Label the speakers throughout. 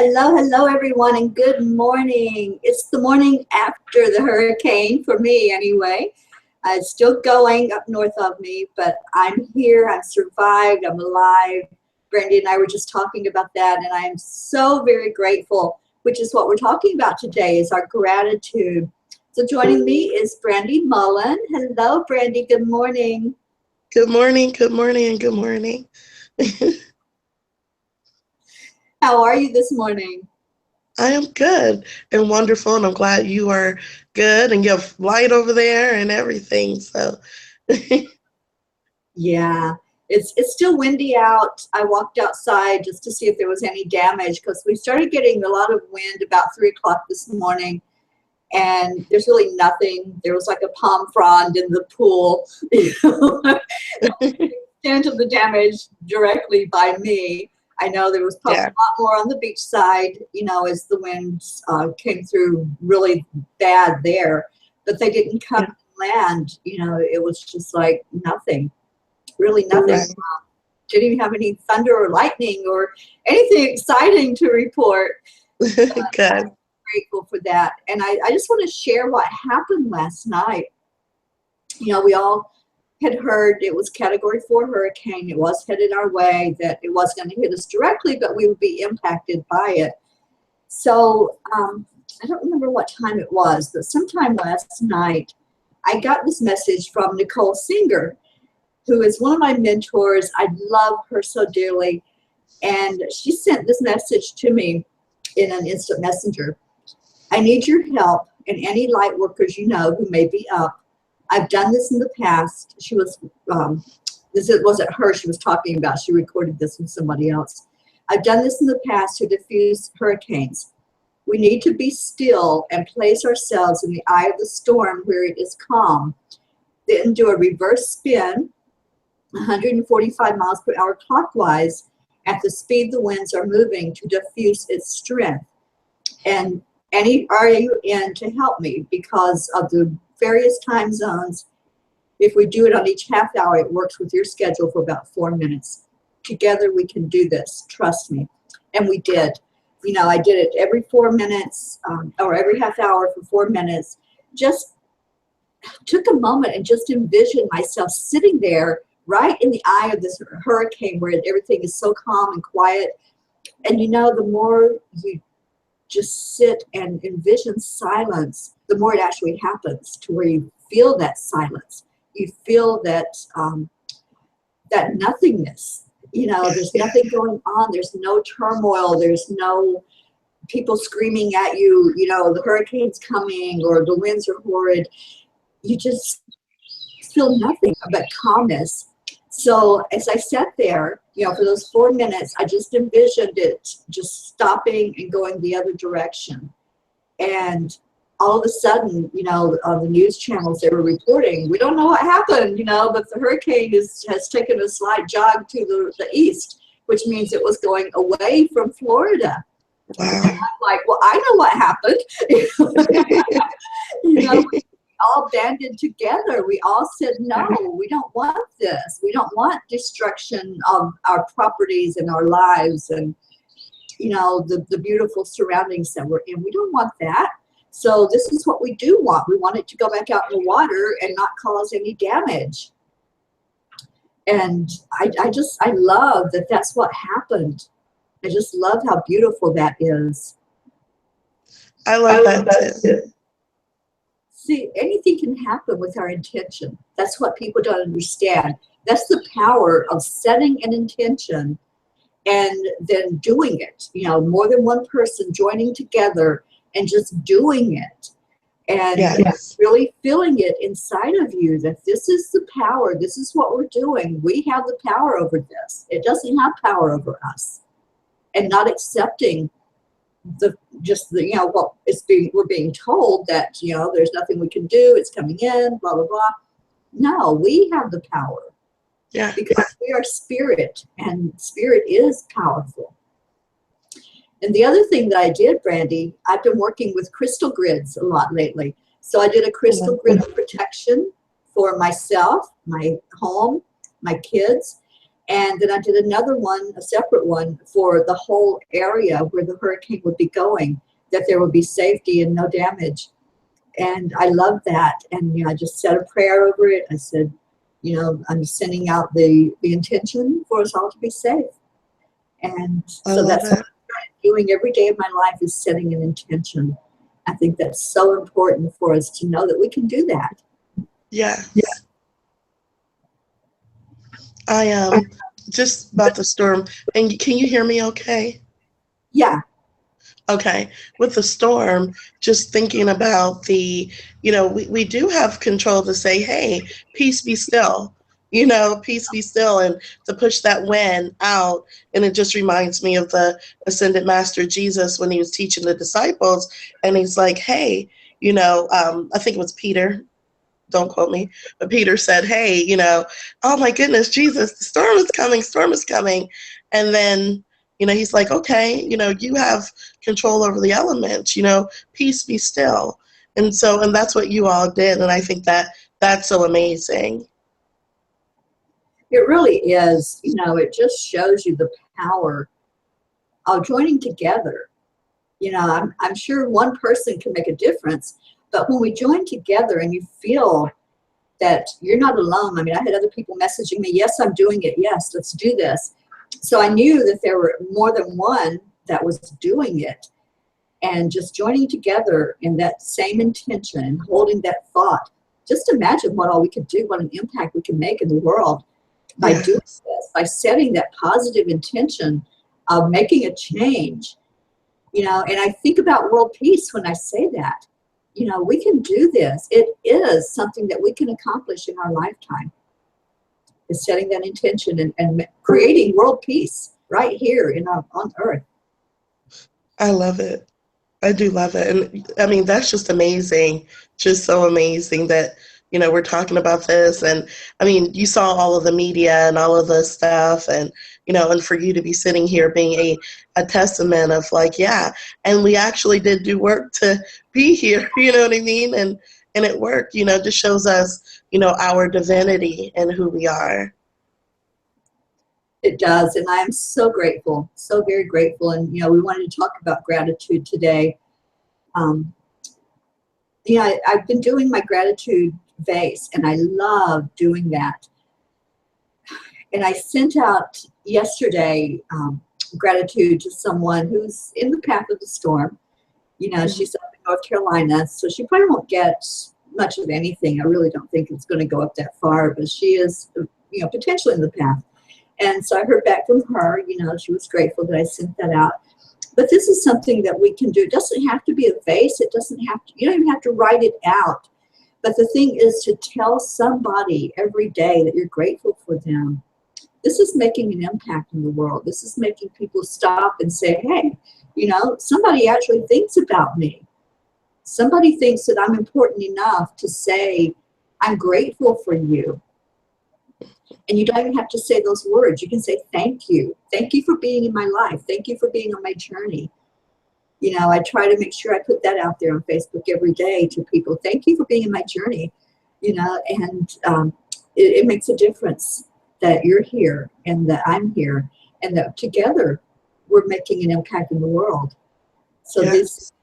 Speaker 1: Hello, hello, everyone, and good morning. It's the morning after the hurricane, for me anyway. It's still going up north of me, but I'm here. I've survived. I'm alive. Brandy and I were just talking about that, and I am so very grateful, which is what we're talking about today, is our gratitude. So joining me is Brandy Mullen. Hello, Brandy. Good morning.
Speaker 2: Good morning, good morning, good morning.
Speaker 1: How are you this morning?
Speaker 2: I am good and wonderful, and I'm glad you are good and you have light over there and everything. So,
Speaker 1: Yeah, it's still windy out. I walked outside just to see if there was any damage because we started getting a lot of wind about 3 o'clock this morning, and there's really nothing. There was like a palm frond in the pool. Extent of the damage directly by me. I know there was probably a lot more on the beach side, as the winds came through really bad there, but they didn't come to land. It was just like nothing, really nothing.
Speaker 2: Right.
Speaker 1: Didn't even have any thunder or lightning or anything exciting to report.
Speaker 2: Good.
Speaker 1: I'm grateful for that. And I just want to share what happened last night. We all had heard it was Category 4 hurricane. It was headed our way, that it was going to hit us directly, but we would be impacted by it. So I don't remember what time it was, but sometime last night, I got this message from Nicole Singer, who is one of my mentors. I love her so dearly. And she sent this message to me in an instant messenger. I need your help and any light workers you know who may be up. I've done this in the past. She was, this wasn't her she was talking about. She recorded this with somebody else. I've done this in the past to diffuse hurricanes. We need to be still and place ourselves in the eye of the storm where it is calm. Then do a reverse spin, 145 miles per hour clockwise at the speed the winds are moving to diffuse its strength. And are you in to help me because of the various time zones? If we do it on each half hour, it works with your schedule for about 4 minutes. Together we can do this, trust me. And we did. I did it every 4 minutes or every half hour for 4 minutes. Just took a moment and just envisioned myself sitting there right in the eye of this hurricane where everything is so calm and quiet. And the more you just sit and envision silence, the more it actually happens, to where you feel that silence. You feel that that nothingness. There's nothing going on. There's no turmoil. There's no people screaming at you, the hurricane's coming or the winds are horrid. You just feel nothing but calmness. So as I sat there, for those 4 minutes, I just envisioned it just stopping and going the other direction. And all of a sudden, on the news channels, they were reporting, we don't know what happened, but the hurricane has taken a slight jog to the east, which means it was going away from Florida.
Speaker 2: Wow.
Speaker 1: And I'm like, well, I know what happened. We all banded together. We all said, no, we don't want this. We don't want destruction of our properties and our lives and, the beautiful surroundings that we're in. We don't want that. So this is what we do want. We want it to go back out in the water and not cause any damage. And I love that that's what happened. I just love how beautiful that is.
Speaker 2: I love that too.
Speaker 1: See, anything can happen with our intention. That's what people don't understand. That's the power of setting an intention and then doing it. More than one person joining together and just doing it. And really feeling it inside of you that this is the power. This is what we're doing. We have the power over this. It doesn't have power over us. And not accepting we're being told that, there's nothing we can do. It's coming in, blah, blah, blah. No, we have the power. Yeah. Because we are spirit, and spirit is powerful. And the other thing that I did, Brandy, I've been working with crystal grids a lot lately. So I did a crystal grid of protection for myself, my home, my kids, And then I did another one, a separate one for the whole area where the hurricane would be going, that there would be safety and no damage. And I love that. And, you know, I just said a prayer over it. I said, you know, I'm sending out the intention for us all to be safe. And so that's what I'm doing every day of my life, is setting an intention. I think that's so important for us to know that we can do that.
Speaker 2: Yeah. I am just about the storm. And can you hear me okay?
Speaker 1: Yeah.
Speaker 2: Okay. With the storm, just thinking about the, you know, we do have control to say, hey, peace be still, you know, peace be still, and to push that wind out. And it just reminds me of the ascended master Jesus when he was teaching the disciples, and he's like, hey, you know, I think it was Peter. Don't quote me, but Peter said, hey, you know, oh my goodness, Jesus, the storm is coming, storm is coming. And then, you know, he's like, okay, you know, you have control over the elements, you know, peace be still. And so, and that's what you all did. And I think that that's so amazing.
Speaker 1: It really is. You know, it just shows you the power of joining together. You know, I'm sure one person can make a difference, but when we join together and you feel that you're not alone. I mean, I had other people messaging me, yes, I'm doing it. Yes, let's do this. So I knew that there were more than one that was doing it, and just joining together in that same intention and holding that thought. Just imagine what all we could do, what an impact we can make in the world by doing this, by setting that positive intention of making a change. You know, and I think about world peace when I say that. You know, we can do this. It is something that we can accomplish in our lifetime, is setting that intention and creating world peace right here on earth.
Speaker 2: I love it. I do love it. And I mean, that's just amazing. Just so amazing that, you know, we're talking about this. And I mean, you saw all of the media and all of the stuff, and, you know, and for you to be sitting here being a testament of like, yeah, and we actually did do work to be here, you know what I mean? And it worked, you know, just shows us, you know, our divinity and who we are.
Speaker 1: It does. And I am so grateful, so very grateful. And, you know, we wanted to talk about gratitude today. You know, I've been doing my gratitude vase, and I love doing that. And I sent out yesterday gratitude to someone who's in the path of the storm. You know, she's up in North Carolina, so she probably won't get much of anything. I really don't think it's going to go up that far, but she is, you know, potentially in the path. And so I heard back from her. You know, she was grateful that I sent that out. But this is something that we can do. It doesn't have to be a vase. It doesn't have to, you don't even have to write it out. But the thing is to tell somebody every day that you're grateful for them. This is making an impact in the world. This is making people stop and say, hey, you know, somebody actually thinks about me. Somebody thinks that I'm important enough to say, I'm grateful for you. And you don't even have to say those words. You can say, thank you. Thank you for being in my life. Thank you for being on my journey. You know, I try to make sure I put that out there on Facebook every day to people. Thank you for being in my journey. You know, and it makes a difference that you're here and that I'm here, and that together we're making an impact in the world. So that's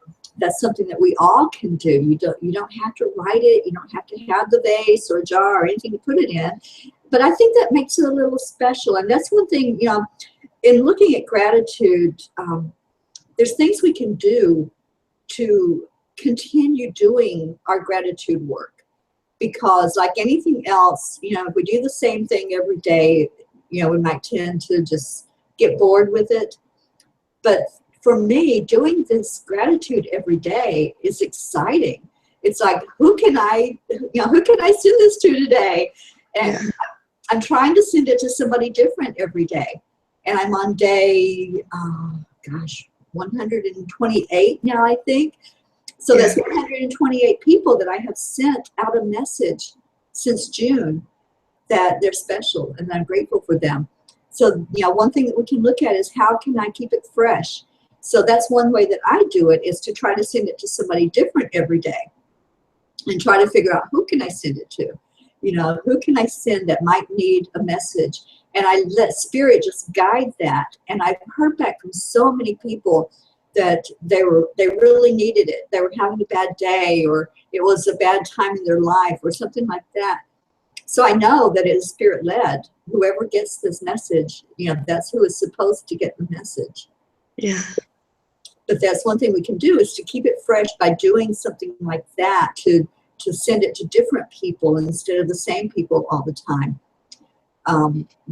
Speaker 1: something that we all can do. You don't have to write it. You don't have to have the vase or a jar or anything to put it in. But I think that makes it a little special. And that's one thing, you know, in looking at gratitude, there's things we can do to continue doing our gratitude work. Because like anything else, you know, if we do the same thing every day, you know, we might tend to just get bored with it. But for me, doing this gratitude every day is exciting. It's like, who can I send this to today? And I'm trying to send it to somebody different every day. And I'm on day, 128 now, I think. So that's 128 people that I have sent out a message since June that they're special and I'm grateful for them. So, you know, one thing that we can look at is how can I keep it fresh? So that's one way that I do it, is to try to send it to somebody different every day and try to figure out who can I send it to? You know, who can I send that might need a message? And I let spirit just guide that. And I've heard back from so many people that they really needed it. They were having a bad day, or it was a bad time in their life, or something like that. So I know that it is spirit led. Whoever gets this message, that's who is supposed to get the message.
Speaker 2: Yeah.
Speaker 1: But that's one thing we can do, is to keep it fresh by doing something like that, to send it to different people instead of the same people all the time.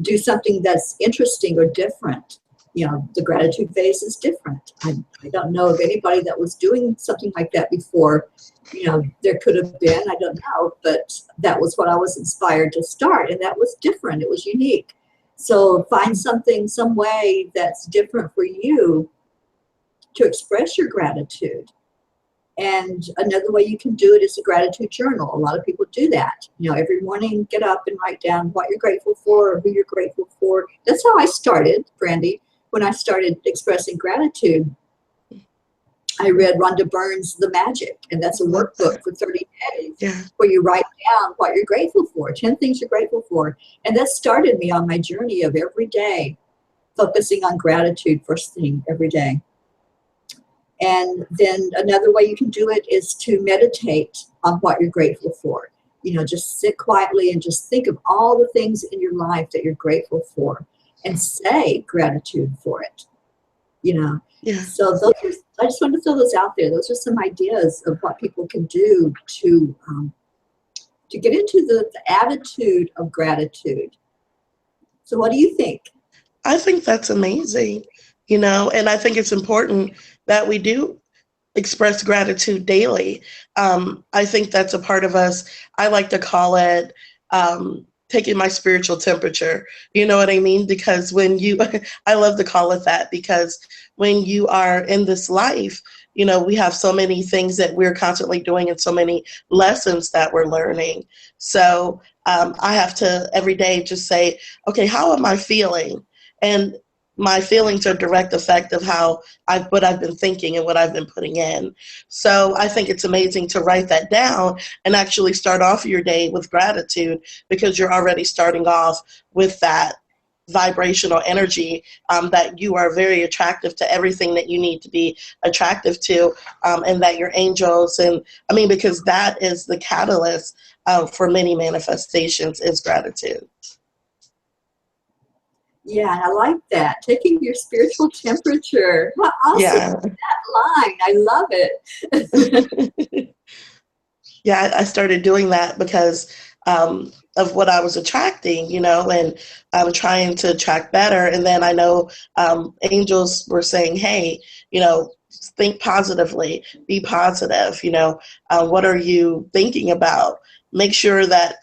Speaker 1: Do something that's interesting or different. The gratitude phase is different. I don't know of anybody that was doing something like that before. There could have been, I don't know, but that was what I was inspired to start, and that was different. It was unique. So find something, some way that's different for you to express your gratitude. And another way you can do it is a gratitude journal. A lot of people do that. Every morning, get up and write down what you're grateful for or who you're grateful for. That's how I started, Brandy. When I started expressing gratitude, I read Rhonda Byrne's The Magic, and that's a workbook for 30 days where you write down what you're grateful for, 10 things you're grateful for. And that started me on my journey of every day focusing on gratitude first thing every day. And then another way you can do it is to meditate on what you're grateful for. Just sit quietly and just think of all the things in your life that you're grateful for, and say gratitude for it. So I just wanted to throw those out there. Those are some ideas of what people can do to get into the attitude of gratitude. So what do you think?
Speaker 2: I think that's amazing, and I think it's important that we do express gratitude daily. I think that's a part of us. I like to call it taking my spiritual temperature. You know what I mean? Because when I love to call it that, because when you are in this life, we have so many things that we're constantly doing and so many lessons that we're learning. So I have to every day just say, okay, how am I feeling? And my feelings are a direct effect of what I've been thinking and what I've been putting in. So I think it's amazing to write that down and actually start off your day with gratitude, because you're already starting off with that vibrational energy, that you are very attractive to everything that you need to be attractive to, and that your angels, because that is the catalyst for many manifestations, is gratitude.
Speaker 1: Yeah, I like that. Taking your spiritual temperature. How awesome is that line? I love it.
Speaker 2: Yeah, I started doing that because of what I was attracting, and I'm trying to attract better. And then I know angels were saying, hey, think positively, be positive, what are you thinking about? Make sure that,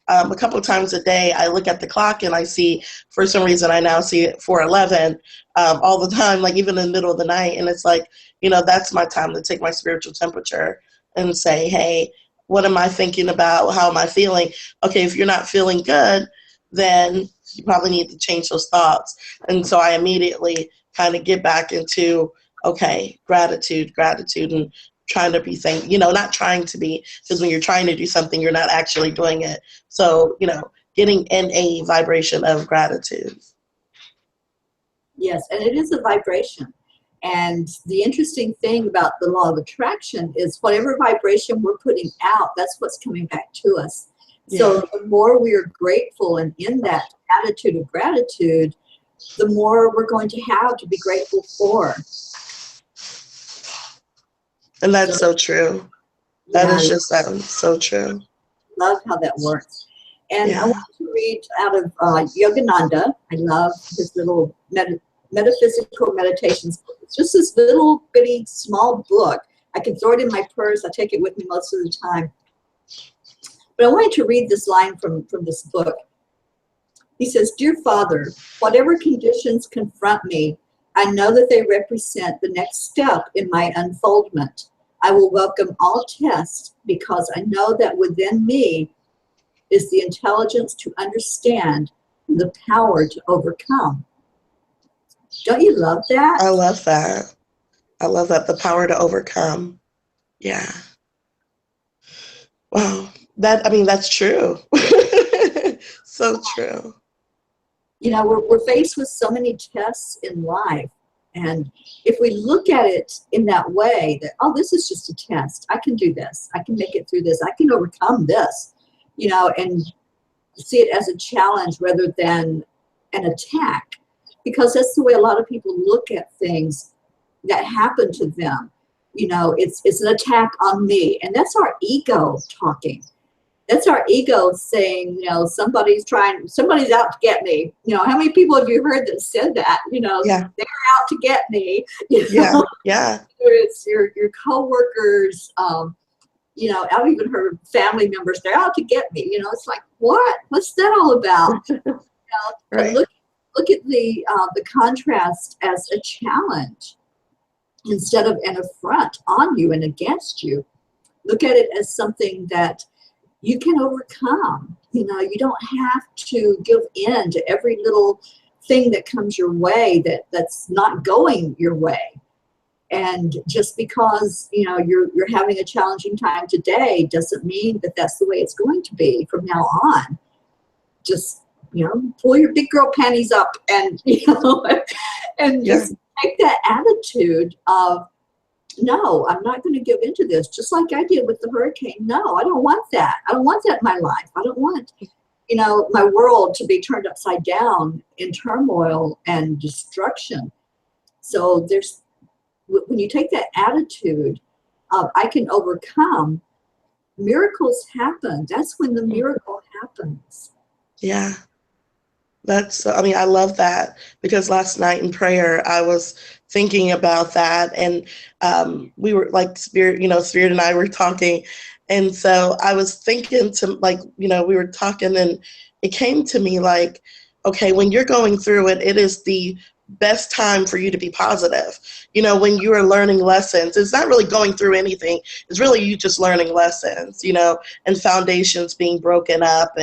Speaker 2: a couple of times a day, I look at the clock and I see, for some reason, I now see it 4:11 all the time, like even in the middle of the night. And it's like, that's my time to take my spiritual temperature and say, hey, what am I thinking about? How am I feeling? Okay, if you're not feeling good, then you probably need to change those thoughts. And so I immediately kind of get back into, okay, gratitude, and trying to be not trying to be, because when you're trying to do something, you're not actually doing it. So, getting in a vibration of gratitude.
Speaker 1: Yes, and it is a vibration. And the interesting thing about the law of attraction is whatever vibration we're putting out, that's what's coming back to us. Yeah. So the more we are grateful and in that attitude of gratitude, the more we're going to have to be grateful for.
Speaker 2: And that's so true. That is just so true.
Speaker 1: Love how that works. And I want to read out of Yogananda. I love his little metaphysical meditations. It's just this little bitty small book. I can throw it in my purse. I take it with me most of the time. But I wanted to read this line from this book. He says, "Dear Father, whatever conditions confront me, I know that they represent the next step in my unfoldment. I will welcome all tests because I know that within me is the intelligence to understand, the power to overcome." Don't you love that?
Speaker 2: I love that. I love that. The power to overcome. Yeah. Wow. That's true. So true.
Speaker 1: You know, we're faced with so many tests in life. And if we look at it in that way, that, oh, this is just a test. I can do this. I can make it through this. I can overcome this, you know, and see it as a challenge rather than an attack. Because that's the way a lot of people look at things that happen to them. You know, it's an attack on me. And that's our ego talking. That's our ego saying, you know, somebody's out to get me. You know, how many people have you heard that said that? You know,
Speaker 2: Yeah.
Speaker 1: they're out to get me. You know?
Speaker 2: Yeah.
Speaker 1: It's your coworkers. You know, I've even heard family members, they're out to get me. You know, it's like, what? What's that all about? You know,
Speaker 2: Right.
Speaker 1: look at the contrast as a challenge instead of an affront on you and against you. Look at it as something that you can overcome. You know, you don't have to give in to every little thing that comes your way that's not going your way. And just because, you know, you're having a challenging time today doesn't mean that that's the way it's going to be from now on. Just, you know, pull your big girl panties up and, you know, and just take that attitude of, no, I'm not going to give into this, just like I did with the hurricane. No, I don't want that. I don't want that in my life. I don't want, you know, my world to be turned upside down in turmoil and destruction. So when you take that attitude of, I can overcome, miracles happen. That's when the miracle happens.
Speaker 2: Yeah. I mean, I love that, because last night in prayer, I was thinking about that, and we were like, Spirit and I were talking. And so I was thinking we were talking, and it came to me like, okay, when you're going through it, it is the best time for you to be positive. You know, when you are learning lessons, it's not really going through anything. It's really you just learning lessons, you know, and foundations being broken up.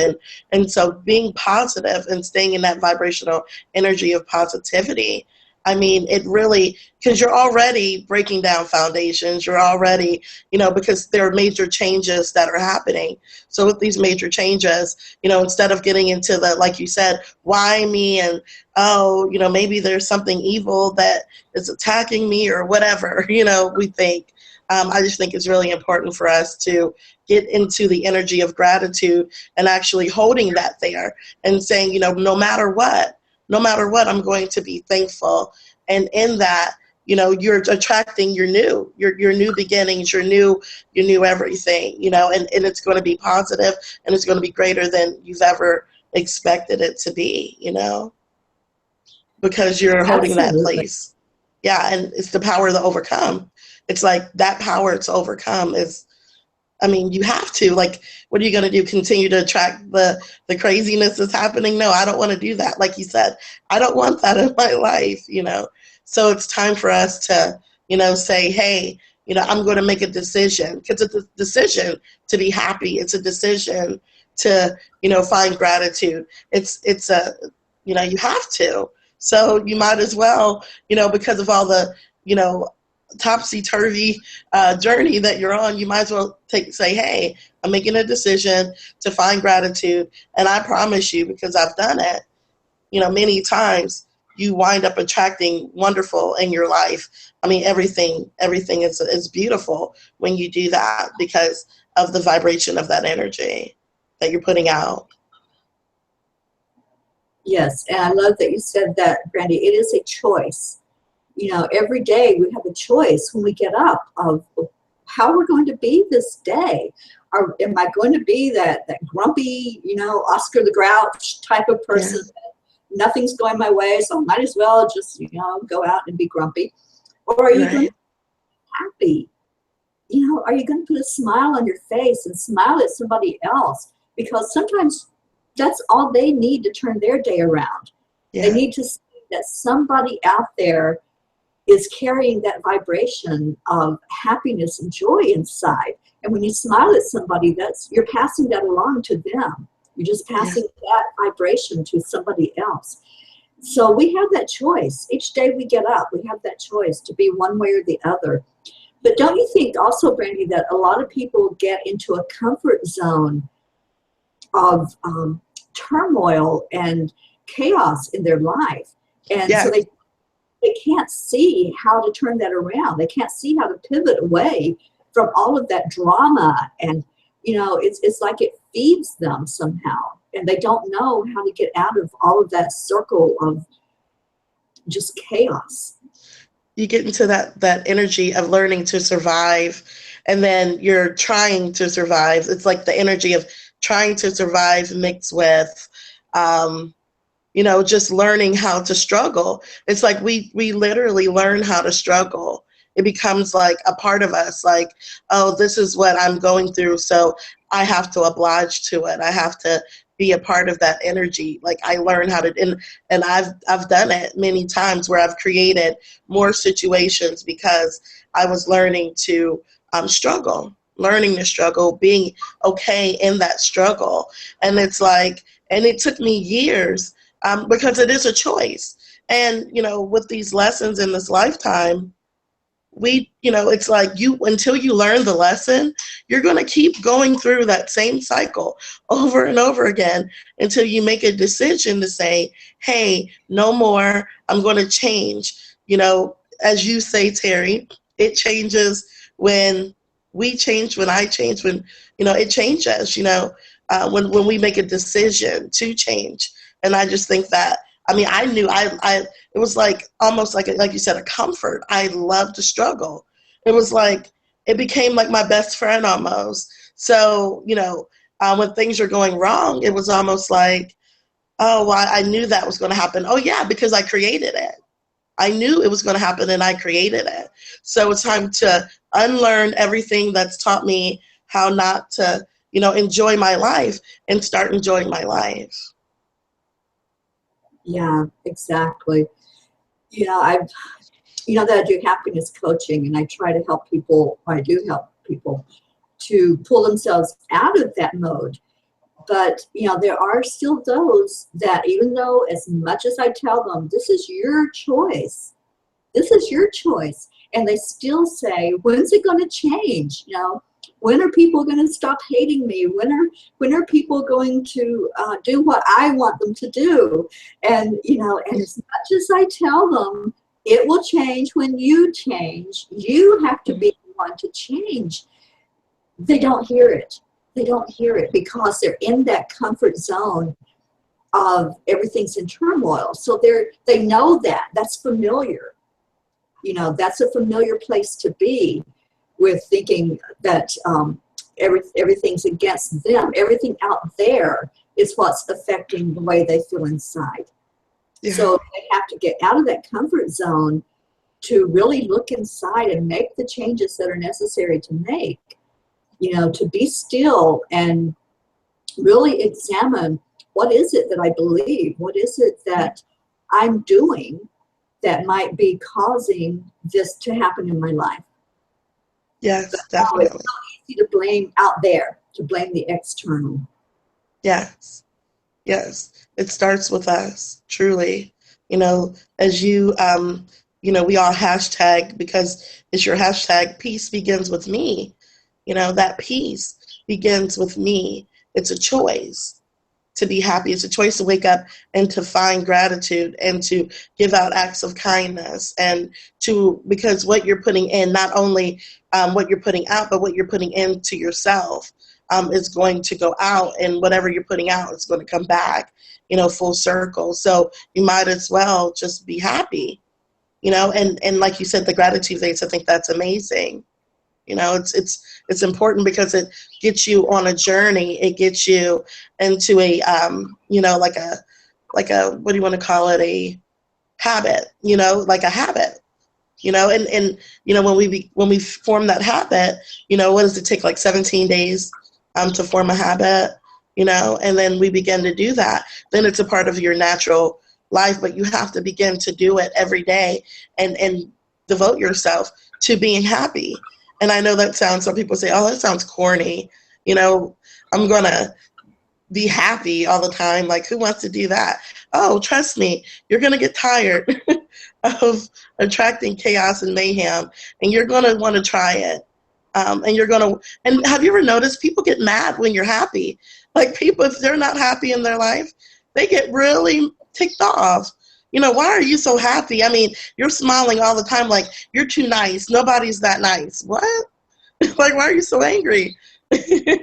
Speaker 2: And so being positive and staying in that vibrational energy of positivity, I mean, it really, because you're already breaking down foundations, you're already, you know, because there are major changes that are happening. So with these major changes, you know, instead of getting into the, like you said, why me, and, oh, you know, maybe there's something evil that is attacking me or whatever, you know, we think. I just think it's really important for us to get into the energy of gratitude and actually holding that there and saying, you know, no matter what, I'm going to be thankful. And in that, you know, you're attracting your new beginnings, your new everything, you know, and it's going to be positive, and it's going to be greater than you've ever expected it to be, you know, because you're holding that place. Yeah. And it's the power to overcome. It's like that power to overcome is, I mean, you have to, like, what are you going to do? Continue to attract the craziness that's happening? No, I don't want to do that. Like you said, I don't want that in my life, you know? So it's time for us to, you know, say, hey, you know, I'm going to make a decision, because it's a decision to be happy. It's a decision to, you know, find gratitude. It's a, you know, you have to. So you might as well, you know, because of all the, you know, topsy-turvy journey that you're on, you might as well say, hey, I'm making a decision to find gratitude. And I promise you, because I've done it, you know, many times, you wind up attracting wonderful in your life. I mean, everything is beautiful when you do that, because of the vibration of that energy that you're putting out.
Speaker 1: Yes, and I love that you said that, Brandy. It is a choice. You know, every day we have a choice when we get up of how we're going to be this day. Am I going to be that grumpy, you know, Oscar the Grouch type of person? Yeah. Nothing's going my way, so I might as well just, you know, go out and be grumpy. Or are you going to be happy? You know, are you going to put a smile on your face and smile at somebody else? Because sometimes that's all they need to turn their day around. Yeah. They need to see that somebody out there is carrying that vibration of happiness and joy inside. And when you smile at somebody, you're passing that along to them. You're just passing that vibration to somebody else. So we have that choice. Each day we get up, we have that choice to be one way or the other. But don't you think also, Brandy, that a lot of people get into a comfort zone of turmoil and chaos in their life. And so
Speaker 2: Yes.
Speaker 1: they can't see how to turn that around. They can't see how to pivot away from all of that drama. And, it's like it feeds them somehow. And they don't know how to get out of all of that circle of just chaos.
Speaker 2: You get into that energy of learning to survive, and then you're trying to survive. It's like the energy of trying to survive mixed with just learning how to struggle. It's like we literally learn how to struggle. It becomes like a part of us, like, oh, this is what I'm going through, so I have to oblige to it. I have to be a part of that energy. Like, I learn how to, and I've done it many times where I've created more situations because I was learning to learning to struggle, being okay in that struggle. And it's like, and it took me years, because it is a choice. And, with these lessons in this lifetime, it's like until you learn the lesson, you're going to keep going through that same cycle over and over again until you make a decision to say, hey, no more, I'm going to change. As you say, Terry, it changes when we change, when I change, when, it changes, when we make a decision to change. And I just think that, I knew it was like almost like you said, a comfort. I love to struggle. It was like, it became like my best friend almost. So, when things are going wrong, it was almost like, oh, well, I knew that was going to happen. Oh yeah, because I created it. I knew it was going to happen and I created it. So it's time to unlearn everything that's taught me how not to, enjoy my life and start enjoying my life.
Speaker 1: Yeah, exactly. That I do happiness coaching, and I try to help people, or I do help people to pull themselves out of that mode. But, there are still those that, even though as much as I tell them, this is your choice, and they still say, when's it going to change? When are people going to stop hating me? When are people going to do what I want them to do? And, and as much as I tell them, it will change when you change. You have to be the one to change. They don't hear it. They don't hear it because they're in that comfort zone of everything's in turmoil. So they know that's familiar. That's a familiar place to be, with thinking that everything's against them. Everything out there is what's affecting the way they feel inside. Yeah. So they have to get out of that comfort zone to really look inside and make the changes that are necessary to make. To be still and really examine, what is it that I believe? What is it that I'm doing that might be causing this to happen in my life?
Speaker 2: Yes, definitely.
Speaker 1: It's so easy to blame out there, to blame the external.
Speaker 2: Yes. It starts with us, truly. As you, we all hashtag, because it's your hashtag, peace begins with me. That peace begins with me. It's a choice to be happy. It's a choice to wake up and to find gratitude and to give out acts of kindness, and because what you're putting in, not only what you're putting out, but what you're putting into yourself is going to go out, and whatever you're putting out is going to come back, full circle. So you might as well just be happy, and like you said, the gratitude phase, I think that's amazing. It's important because it gets you on a journey. It gets you into a, like a, what do you want to call it? A habit, like a habit, and when we form that habit, what does it take? Like 17 days, to form a habit, and then we begin to do that. Then it's a part of your natural life, but you have to begin to do it every day and devote yourself to being happy. And I know some people say, oh, that sounds corny. I'm going to be happy all the time. Like, who wants to do that? Oh, trust me, you're going to get tired of attracting chaos and mayhem, and you're going to want to try it. And have you ever noticed people get mad when you're happy? Like, people, if they're not happy in their life, they get really ticked off. You know, why are you so happy? I mean, you're smiling all the time like you're too nice. Nobody's that nice. What? Like, why are you so angry?
Speaker 1: Yeah,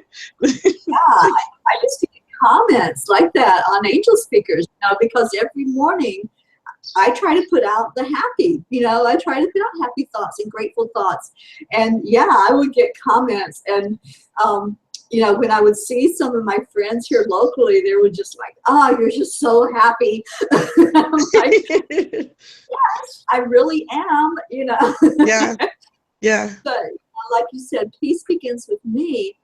Speaker 1: I just get comments like that on Angel Speakers, you know, because every morning I try to put out the happy, you know, I try to put out happy thoughts and grateful thoughts. And yeah, I would get comments. And, you know, when I would see some of my friends here locally, they were just like, oh, you're just so happy. I'm like, yes, I really am, you know.
Speaker 2: Yeah, yeah.
Speaker 1: But like you said, peace begins with me,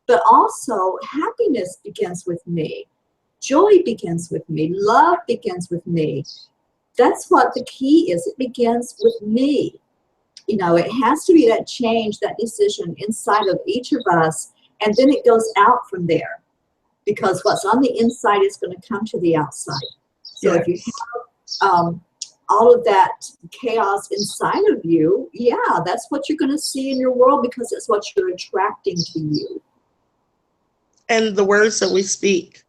Speaker 1: but also happiness begins with me. Joy begins with me. Love begins with me. That's what the key is. It begins with me. You know, it has to be that change, that decision inside of each of us, and then it goes out from there. Because what's on the inside is going to come to the outside. So if you have all of that chaos inside of you, yeah, that's what you're going to see in your world, because it's what you're attracting to you.
Speaker 2: And the words that we speak.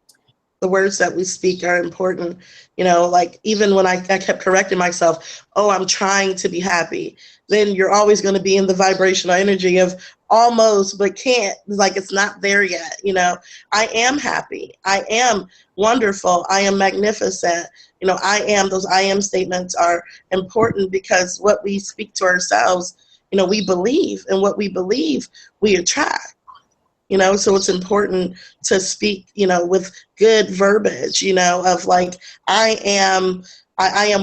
Speaker 2: The words that we speak are important. You know, like even when I kept correcting myself, oh, I'm trying to be happy. Then you're always going to be in the vibrational energy of almost, but can't, like it's not there yet. You know, I am happy. I am wonderful. I am magnificent. You know, I am, those I am statements are important, because what we speak to ourselves, you know, we believe, and what we believe, we attract. You know, so it's important to speak, you know, with good verbiage, you know, of like, I am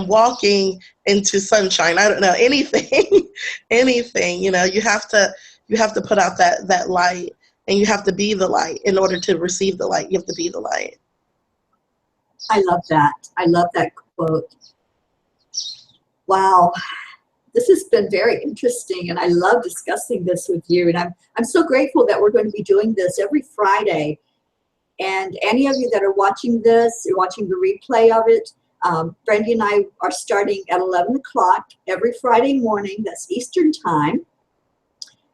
Speaker 2: walking into sunshine. I don't know, anything, anything, you know, you have to put out that light, and you have to be the light in order to receive the light. You have to be the light.
Speaker 1: I love that. I love that quote. Wow. This has been very interesting, and I love discussing this with you. And I'm so grateful that we're going to be doing this every Friday. And any of you that are watching this, you're watching the replay of it, Brandy and I are starting at 11 o'clock every Friday morning. That's Eastern time.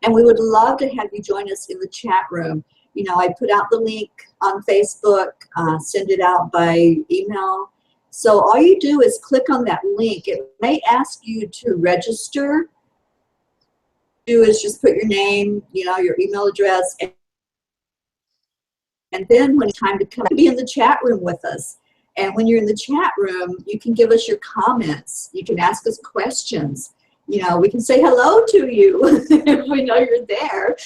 Speaker 1: And we would love to have you join us in the chat room. You know, I put out the link on Facebook, send it out by email. So all you do is click on that link. It may ask you to register. Do is just put your name, you know, your email address, and then when it's time to come, be in the chat room with us. And when you're in the chat room, you can give us your comments. You can ask us questions. You know, we can say hello to you if we know you're there.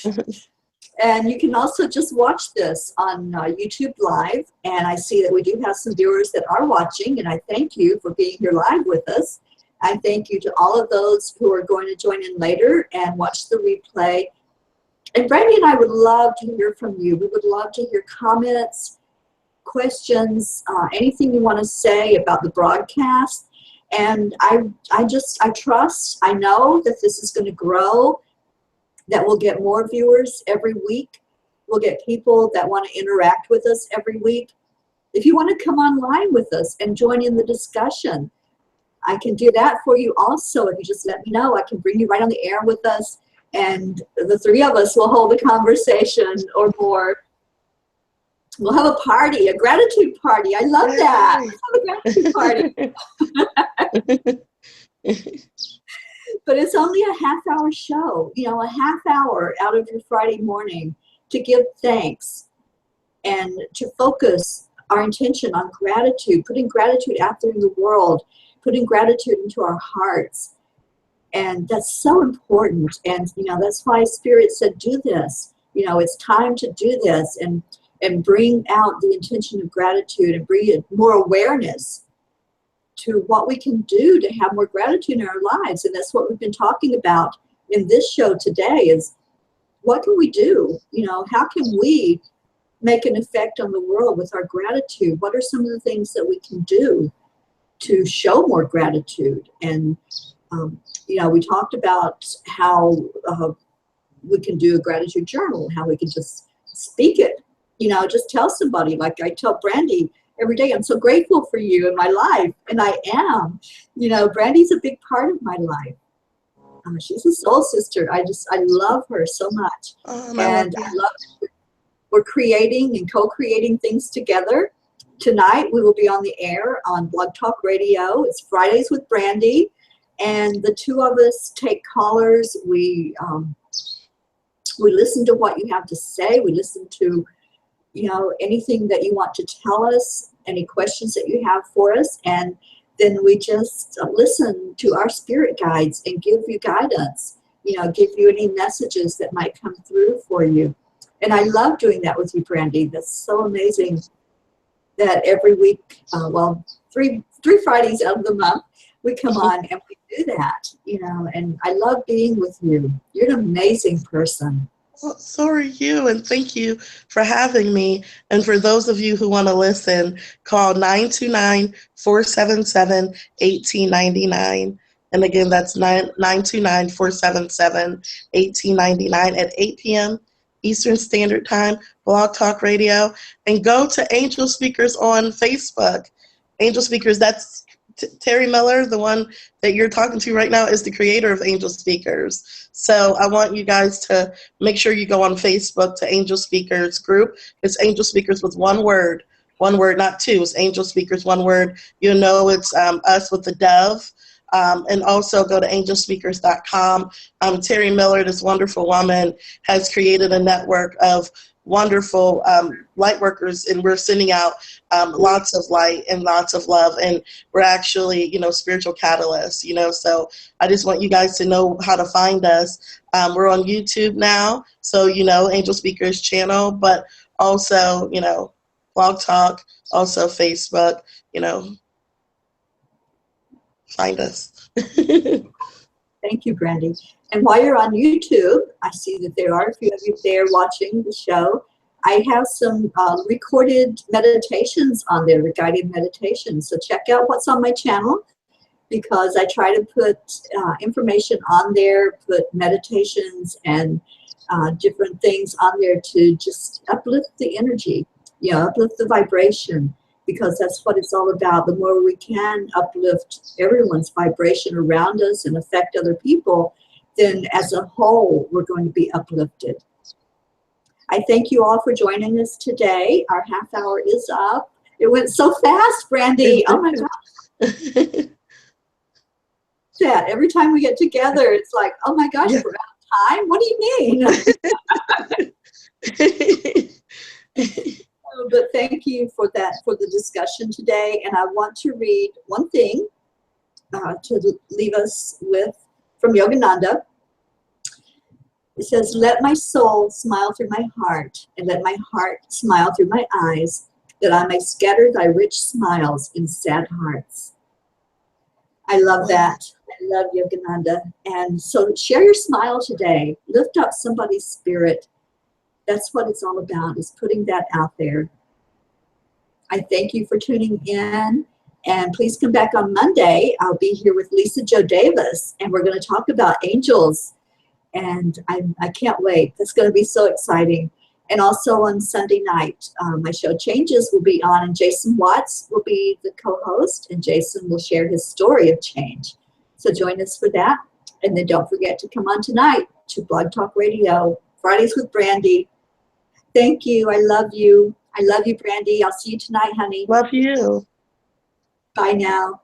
Speaker 1: And you can also just watch this on YouTube Live. And I see that we do have some viewers that are watching, and I thank you for being here live with us. I thank you to all of those who are going to join in later and watch the replay. And Brandy and I would love to hear from you. We would love to hear comments, questions, anything you want to say about the broadcast. And I trust, I know that this is going to grow, that we'll get more viewers every week. We'll get people that want to interact with us every week. If you want to come online with us and join in the discussion, I can do that for you also. If you just let me know, I can bring you right on the air with us, and the three of us will hold a conversation or more. We'll have a party, a gratitude party. I love that. Let's have a gratitude party. But it's only a half-hour show, you know, a half hour out of your Friday morning to give thanks and to focus our intention on gratitude, putting gratitude out there in the world, putting gratitude into our hearts. And that's so important. And, you know, that's why Spirit said, do this. You know, it's time to do this and bring out the intention of gratitude and bring more awareness to what we can do to have more gratitude in our lives. And that's what we've been talking about in this show today is, what can we do? You know, how can we make an effect on the world with our gratitude? What are some of the things that we can do to show more gratitude? And, you know, we talked about how we can do a gratitude journal, how we can just speak it, you know, just tell somebody, like I tell Brandy every day, I'm so grateful for you in my life. And I am, you know, Brandy's a big part of my life. She's a soul sister. I love her so much.
Speaker 2: Oh,
Speaker 1: and I love we're creating and co-creating things together. tonight we will be on the air on Blog Talk Radio. It's Fridays with Brandy, and the two of us take callers. We listen to what you have to say. We listen to, anything that you want to tell us, any questions that you have for us, and then we just listen to our spirit guides and give you guidance, give you any messages that might come through for you. And I love doing that with you, Brandy. That's so amazing that every week, three Fridays out of the month, we come on and we do that, and I love being with you. You're an amazing person.
Speaker 2: Well, so are you, and thank you for having me. And for those of you who want to listen, call 929-477-1899. And again, that's 929-477-1899 at 8 p.m. Eastern Standard Time, Blog Talk Radio. And go to Angel Speakers on Facebook. Angel Speakers, that's Terry Miller, the one that you're talking to right now, is the creator of Angel Speakers. So I want you guys to make sure you go on Facebook to Angel Speakers group. It's Angel Speakers with one word, not two. It's Angel Speakers, one word. You'll know it's us with the dove. And also go to angelspeakers.com. Terry Miller, this wonderful woman, has created a network of wonderful light workers, and we're sending out lots of light and lots of love, and we're actually, spiritual catalysts, so I just want you guys to know how to find us. We're on YouTube now, so, Angel Speakers channel, but also, Blog Talk, also Facebook, find us.
Speaker 1: Thank you, Brandy. And while you're on YouTube, I see that there are a few of you there watching the show. I have some recorded meditations on there, the guided meditations. So check out what's on my channel, because I try to put information on there, put meditations and different things on there to just uplift the energy, uplift the vibration, because that's what it's all about. The more we can uplift everyone's vibration around us and affect other people, then as a whole, we're going to be uplifted. I thank you all for joining us today. Our half hour is up. It went so fast, Brandy. Oh my gosh. Every time we get together, it's like, oh my gosh, we're out of time. What do you mean? But thank you for the discussion today. And I want to read one thing to leave us with from Yogananda. It says, "Let my soul smile through my heart, and let my heart smile through my eyes, that I may scatter thy rich smiles in sad hearts." I love that. I love Yogananda. And so share your smile today. Lift up somebody's spirit. That's what it's all about, is putting that out there. I thank you for tuning in. And please come back on Monday. I'll be here with Lisa Jo Davis, and we're going to talk about angels. And I can't wait. That's going to be so exciting. And also on Sunday night, my show Changes will be on, and Jason Watts will be the co-host, and Jason will share his story of change. So join us for that. And then don't forget to come on tonight to Blog Talk Radio, Fridays with Brandy. Thank you. I love you. I love you, Brandy. I'll see you tonight, honey.
Speaker 2: Love you.
Speaker 1: Bye now.